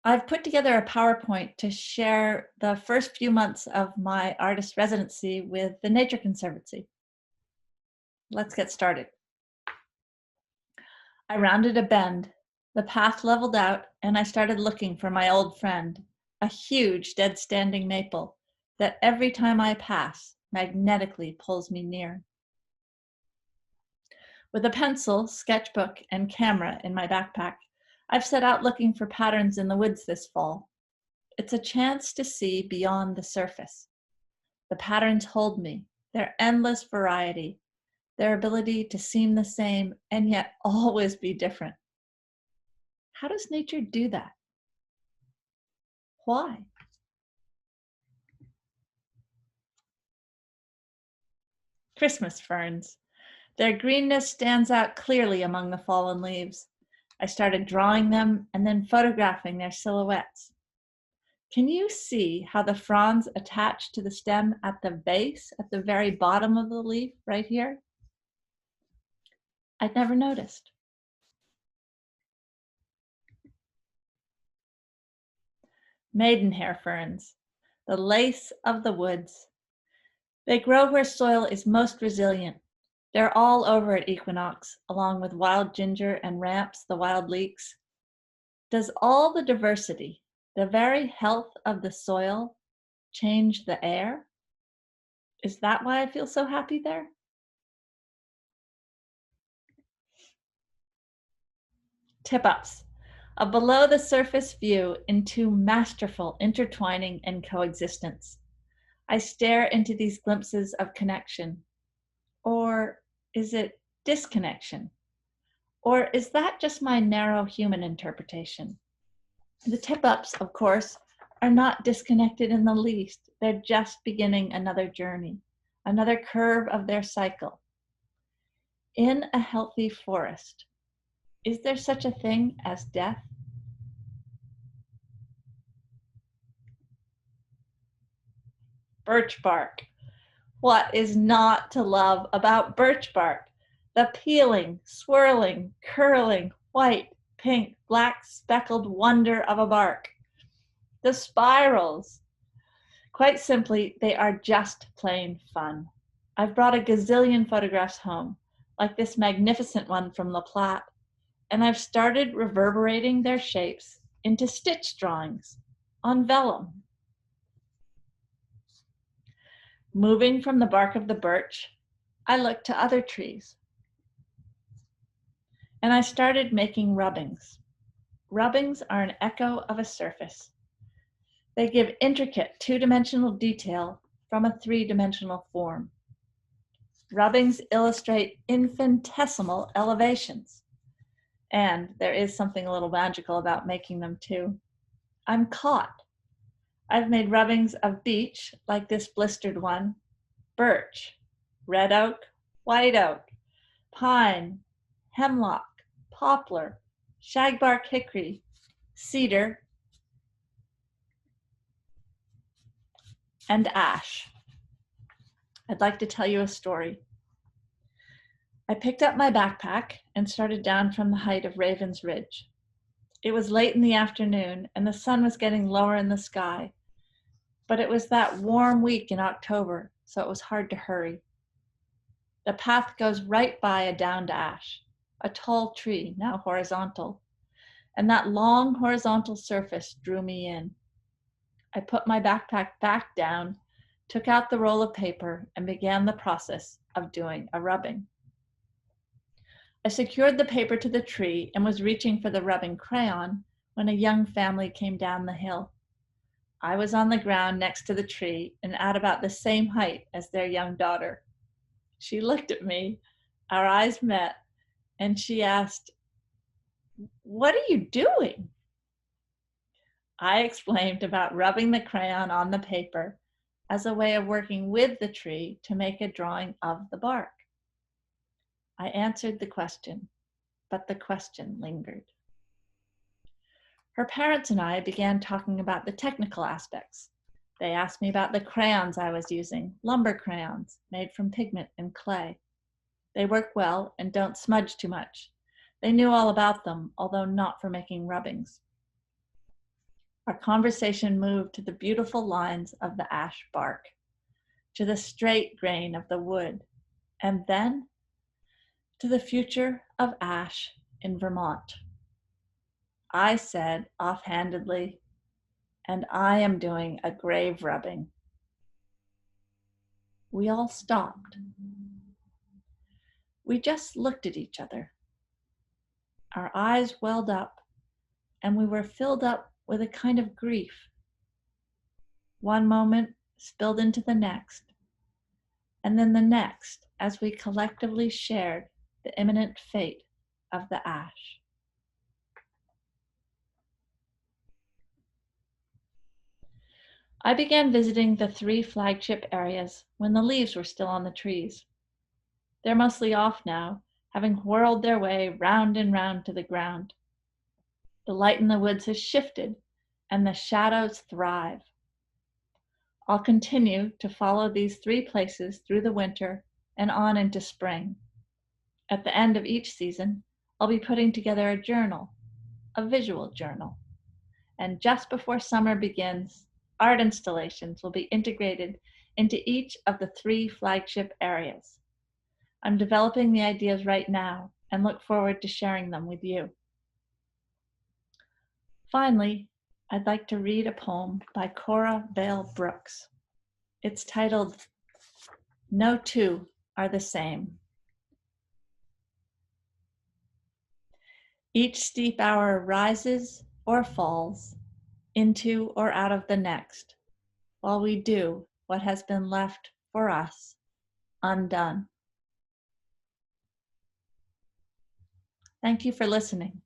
I've put together a PowerPoint to share the first few months of my artist residency with the Nature Conservancy. Let's get started. I rounded a bend, the path leveled out, and I started looking for my old friend, a huge dead standing maple that every time I pass magnetically pulls me near. With a pencil, sketchbook, and camera in my backpack, I've set out looking for patterns in the woods this fall. It's a chance to see beyond the surface. The patterns hold me, their endless variety, their ability to seem the same and yet always be different. How does nature do that? Why? Christmas ferns. Their greenness stands out clearly among the fallen leaves. I started drawing them and then photographing their silhouettes. Can you see how the fronds attach to the stem at the base, at the very bottom of the leaf, right here? I'd never noticed. Maidenhair ferns, the lace of the woods. They grow where soil is most resilient. They're all over at equinox, along with wild ginger and ramps, the wild leeks. Does all the diversity, the very health of the soil, change the air? Is that why I feel so happy there? Tip-ups, a below the surface view into masterful intertwining and coexistence. I stare into these glimpses of connection. Or is it disconnection? Or is that just my narrow human interpretation? The tip-ups, of course, are not disconnected in the least. They're just beginning another journey, another curve of their cycle. In a healthy forest, is there such a thing as death? Birch bark. What is not to love about birch bark? The peeling, swirling, curling, white, pink, black, speckled wonder of a bark. The spirals. Quite simply, they are just plain fun. I've brought a gazillion photographs home, like this magnificent one from La Platte, and I've started reverberating their shapes into stitch drawings on vellum. Moving from the bark of the birch, I looked to other trees. And I started making rubbings. Rubbings are an echo of a surface. They give intricate two-dimensional detail from a three-dimensional form. Rubbings illustrate infinitesimal elevations. And there is something a little magical about making them too. I'm caught. I've made rubbings of beech, like this blistered one, birch, red oak, white oak, pine, hemlock, poplar, shagbark hickory, cedar, and ash. I'd like to tell you a story. I picked up my backpack and started down from the height of Raven's Ridge. It was late in the afternoon and the sun was getting lower in the sky, but it was that warm week in October, so it was hard to hurry. The path goes right by a downed ash, a tall tree, now horizontal, and that long horizontal surface drew me in. I put my backpack back down, took out the roll of paper, and began the process of doing a rubbing. I secured the paper to the tree and was reaching for the rubbing crayon when a young family came down the hill. I was on the ground next to the tree and at about the same height as their young daughter. She looked at me, our eyes met, and she asked, "What are you doing?" I explained about rubbing the crayon on the paper as a way of working with the tree to make a drawing of the bark. I answered the question, but the question lingered. Her parents and I began talking about the technical aspects. They asked me about the crayons I was using, lumber crayons made from pigment and clay. They work well and don't smudge too much. They knew all about them, although not for making rubbings. Our conversation moved to the beautiful lines of the ash bark, to the straight grain of the wood, and then to the future of ash in Vermont. I said offhandedly, and I am doing a grave rubbing. We all stopped. We just looked at each other. Our eyes welled up, and we were filled up with a kind of grief. One moment spilled into the next, and then the next, as we collectively shared the imminent fate of the ash. I began visiting the 3 flagship areas when the leaves were still on the trees. They're mostly off now, having whirled their way round and round to the ground. The light in the woods has shifted, and the shadows thrive. I'll continue to follow these 3 places through the winter and on into spring. At the end of each season, I'll be putting together a journal, a visual journal. And just before summer begins, art installations will be integrated into each of the 3 flagship areas. I'm developing the ideas right now and look forward to sharing them with you. Finally, I'd like to read a poem by Cora Vale Brooks. It's titled, No Two Are the Same. Each steep hour rises or falls into or out of the next, while we do what has been left for us undone. Thank you for listening.